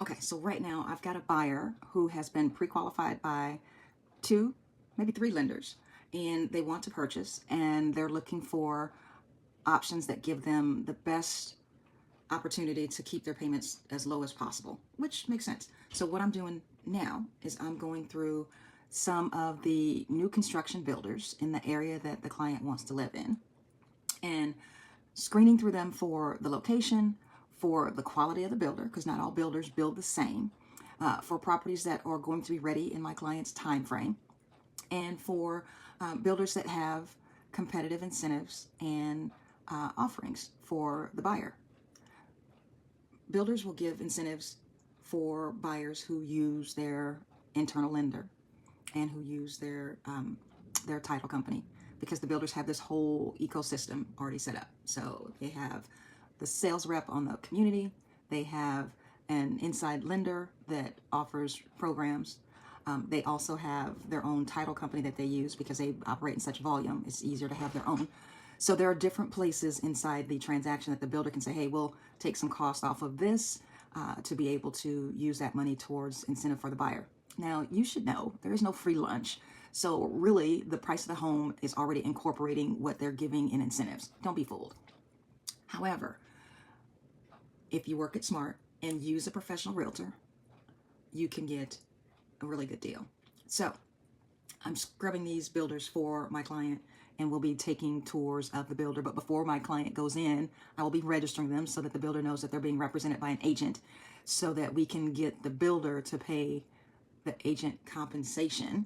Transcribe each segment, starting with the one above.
Okay, so right now I've got a buyer who has been pre-qualified by 2, maybe 3 lenders, and they want to purchase, and they're looking for options that give them the best opportunity to keep their payments as low as possible, which makes sense. So what I'm doing now is I'm going through some of the new construction builders in the area that the client wants to live in and screening through them for the location, for the quality of the builder, because not all builders build the same, for properties that are going to be ready in my client's time frame, and for builders that have competitive incentives and offerings for the buyer. Builders will give incentives for buyers who use their internal lender and who use their title company, because the builders have this whole ecosystem already set up. So they have the sales rep on the community, they have an inside lender that offers programs. They also have their own title company that they use because they operate in such volume. It's easier to have their own. So there are different places inside the transaction that the builder can say, hey, we'll take some cost off of this to be able to use that money towards incentive for the buyer. Now, you should know there is no free lunch. So really, the price of the home is already incorporating what they're giving in incentives. Don't be fooled. However, if you work it smart and use a professional realtor, you can get a really good deal. So I'm scrubbing these builders for my client, and we'll be taking tours of the builder. But before my client goes in, I will be registering them so that the builder knows that they're being represented by an agent, so that we can get the builder to pay the agent compensation,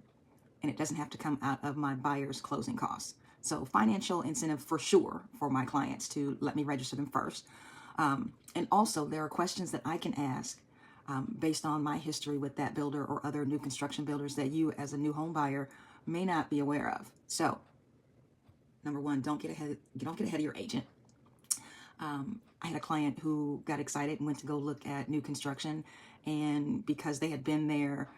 and it doesn't have to come out of my buyer's closing costs. So financial incentive for sure for my clients to let me register them first. And also there are questions that I can ask based on my history with that builder or other new construction builders that you as a new home buyer may not be aware of. So number one, don't get ahead of your agent. I had a client who got excited and went to go look at new construction, and because they had been there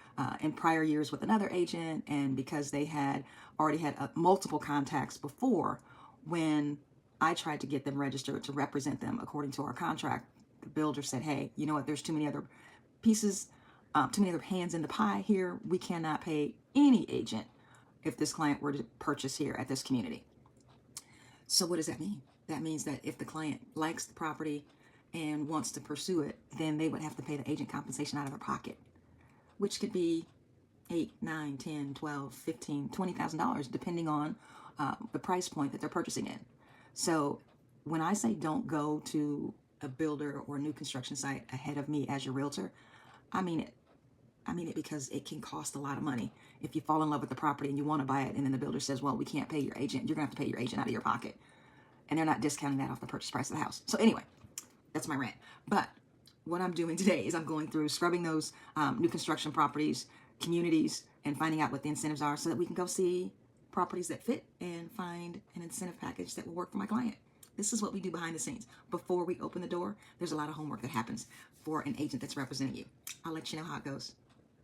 in prior years with another agent, and because they had already had multiple contacts before, when I tried to get them registered to represent them according to our contract, the builder said, hey, you know what, there's too many other pieces, too many other hands in the pie here. We cannot pay any agent if this client were to purchase here at this community. So what does that mean? That means that if the client likes the property and wants to pursue it, then they would have to pay the agent compensation out of their pocket, which could be $8, $9, $10, $12, $15, $20,000, depending on the price point that they're purchasing in. So when I say don't go to a builder or a new construction site ahead of me as your realtor, I mean it. I mean it because it can cost a lot of money. If you fall in love with the property and you want to buy it, and then the builder says, well, we can't pay your agent, you're going to have to pay your agent out of your pocket. And they're not discounting that off the purchase price of the house. So anyway, that's my rant. But what I'm doing today is I'm going through scrubbing those new construction properties, communities, and finding out what the incentives are so that we can go see properties that fit and find an incentive package that will work for my client. This is what we do behind the scenes. Before we open the door, there's a lot of homework that happens for an agent that's representing you. I'll let you know how it goes.